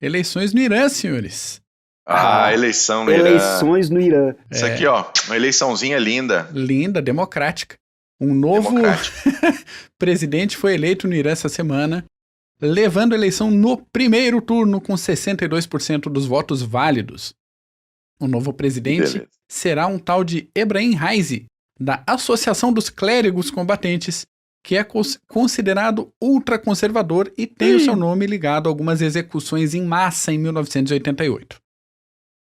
Eleições no Irã, senhores. Eleição no Irã. Eleições no Irã. Isso aqui, ó, uma eleiçãozinha linda. Linda, democrática. Um novo presidente foi eleito no Irã essa semana, levando a eleição no primeiro turno com 62% dos votos válidos. O novo presidente será um tal de Ebrahim Raisi, da Associação dos Clérigos Combatentes, que é considerado ultraconservador e tem o seu nome ligado a algumas execuções em massa em 1988.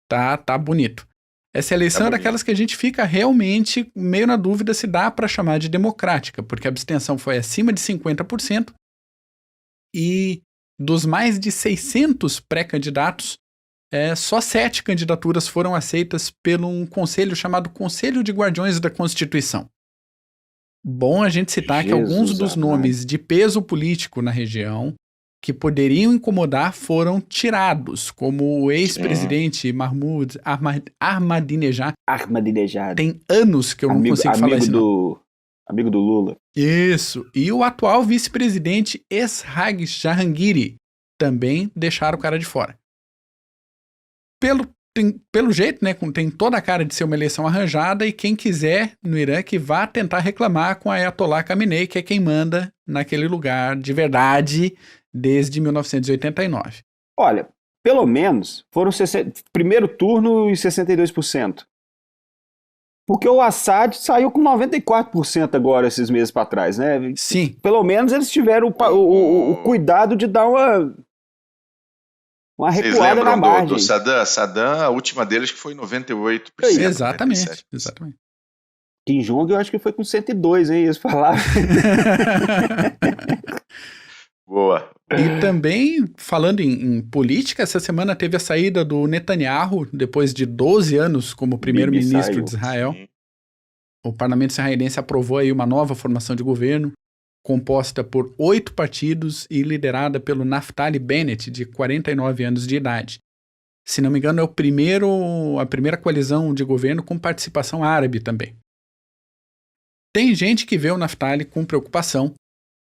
Tá bonito. Essa eleição é daquelas que a gente fica realmente meio na dúvida se dá para chamar de democrática, porque a abstenção foi acima de 50% e dos mais de 600 pré-candidatos, só 7 candidaturas foram aceitas por um conselho chamado Conselho de Guardiões da Constituição. Bom a gente citar que alguns dos nomes de peso político na região que poderiam incomodar foram tirados, como o ex-presidente Mahmoud Ahmadinejad. Tem anos que eu não consigo falar esse nome. Amigo do Lula. Isso. E o atual vice-presidente Eshag Jahangiri também deixaram o cara de fora. Pelo jeito, né, tem toda a cara de ser uma eleição arranjada, e quem quiser no Irã que vá tentar reclamar com a Ayatollah Khamenei, que é quem manda naquele lugar de verdade desde 1989. Olha, pelo menos foram primeiro turno e 62%. Porque o Assad saiu com 94% agora, esses meses para trás, né? Sim. Pelo menos eles tiveram o cuidado de dar uma recuada na margem. Do Saddam, a última deles que foi 98%. Exatamente. Kim Jong eu acho que foi com 102, hein? Eles falaram. Boa. E também, falando em política, essa semana teve a saída do Netanyahu, depois de 12 anos como primeiro-ministro de Israel. Sim. O parlamento israelense aprovou aí uma nova formação de governo, composta por 8 partidos e liderada pelo Naftali Bennett, de 49 anos de idade. Se não me engano, é a primeira coalizão de governo com participação árabe também. Tem gente que vê o Naftali com preocupação,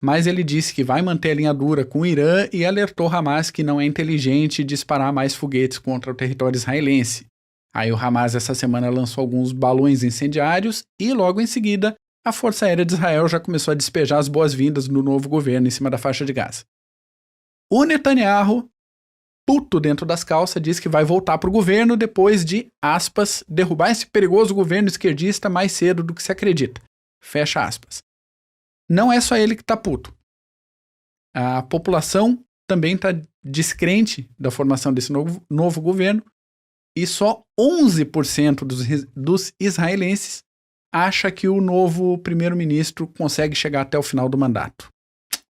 mas ele disse que vai manter a linha dura com o Irã e alertou Hamas que não é inteligente disparar mais foguetes contra o território israelense. Aí o Hamas essa semana lançou alguns balões incendiários e logo em seguida a Força Aérea de Israel já começou a despejar as boas-vindas no novo governo em cima da faixa de Gaza. O Netanyahu, puto dentro das calças, diz que vai voltar para o governo depois de, aspas, derrubar esse perigoso governo esquerdista mais cedo do que se acredita. Fecha aspas. Não é só ele que tá puto. A população também tá descrente da formação desse novo governo e só 11% dos israelenses acha que o novo primeiro-ministro consegue chegar até o final do mandato.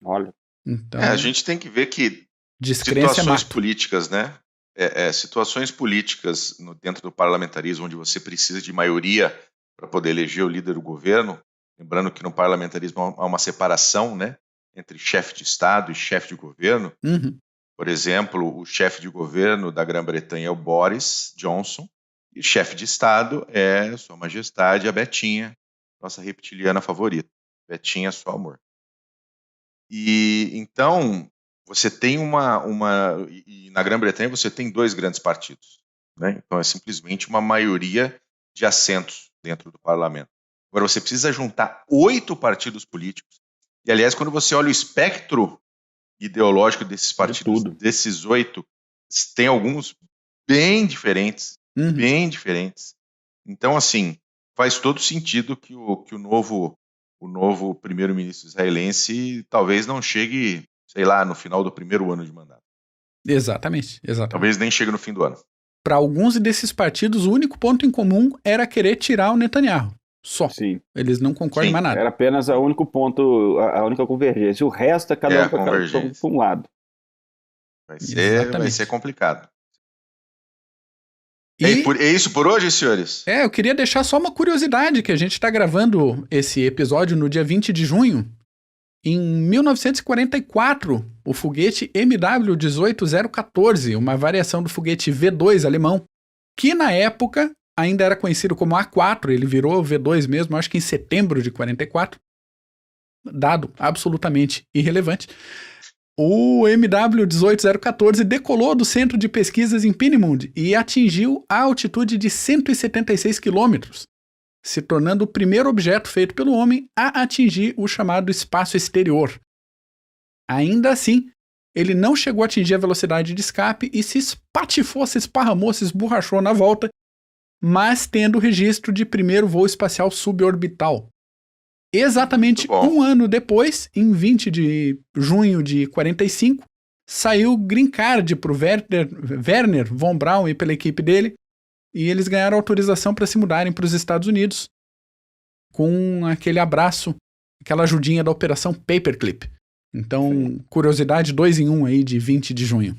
Olha. Então, a gente tem que ver que situações políticas, né? Situações políticas dentro do parlamentarismo, onde você precisa de maioria para poder eleger o líder do governo. Lembrando que no parlamentarismo há uma separação, né, entre chefe de Estado e chefe de governo. Uhum. Por exemplo, o chefe de governo da Grã-Bretanha é o Boris Johnson, e o chefe de Estado é Sua Majestade, a Betinha, nossa reptiliana favorita. Betinha, só amor. E então, você tem e na Grã-Bretanha você tem 2 grandes partidos, né? Então é simplesmente uma maioria de assentos dentro do parlamento. Agora, você precisa juntar 8 partidos políticos. E, aliás, quando você olha o espectro ideológico desses partidos, desses 8, tem alguns bem diferentes. Bem diferentes. Então, assim, faz todo sentido que o novo primeiro-ministro israelense talvez não chegue, sei lá, no final do primeiro ano de mandato. Exatamente. Talvez nem chegue no fim do ano. Para alguns desses partidos, o único ponto em comum era querer tirar o Netanyahu. Só. Sim. Eles não concordam mais nada. Era apenas o único ponto, a única convergência. O resto é cada um para um lado. Vai ser complicado. É isso por hoje, senhores? Eu queria deixar só uma curiosidade, que a gente está gravando esse episódio no dia 20 de junho. Em 1944, o foguete MW-18014, uma variação do foguete V2 alemão, que na época ainda era conhecido como A4, ele virou V2 mesmo, acho que em setembro de 44, dado absolutamente irrelevante. o MW18014 decolou do centro de pesquisas em Peenemünde e atingiu a altitude de 176 quilômetros, se tornando o primeiro objeto feito pelo homem a atingir o chamado espaço exterior. Ainda assim, ele não chegou a atingir a velocidade de escape e se espatifou, se esparramou, se esborrachou na volta, mas tendo o registro de primeiro voo espacial suborbital. Exatamente um ano depois, em 20 de junho de 45, saiu o Green Card para o Wernher von Braun e pela equipe dele, e eles ganharam autorização para se mudarem para os Estados Unidos com aquele abraço, aquela ajudinha da Operação Paperclip. Então, curiosidade 2 em 1 aí de 20 de junho.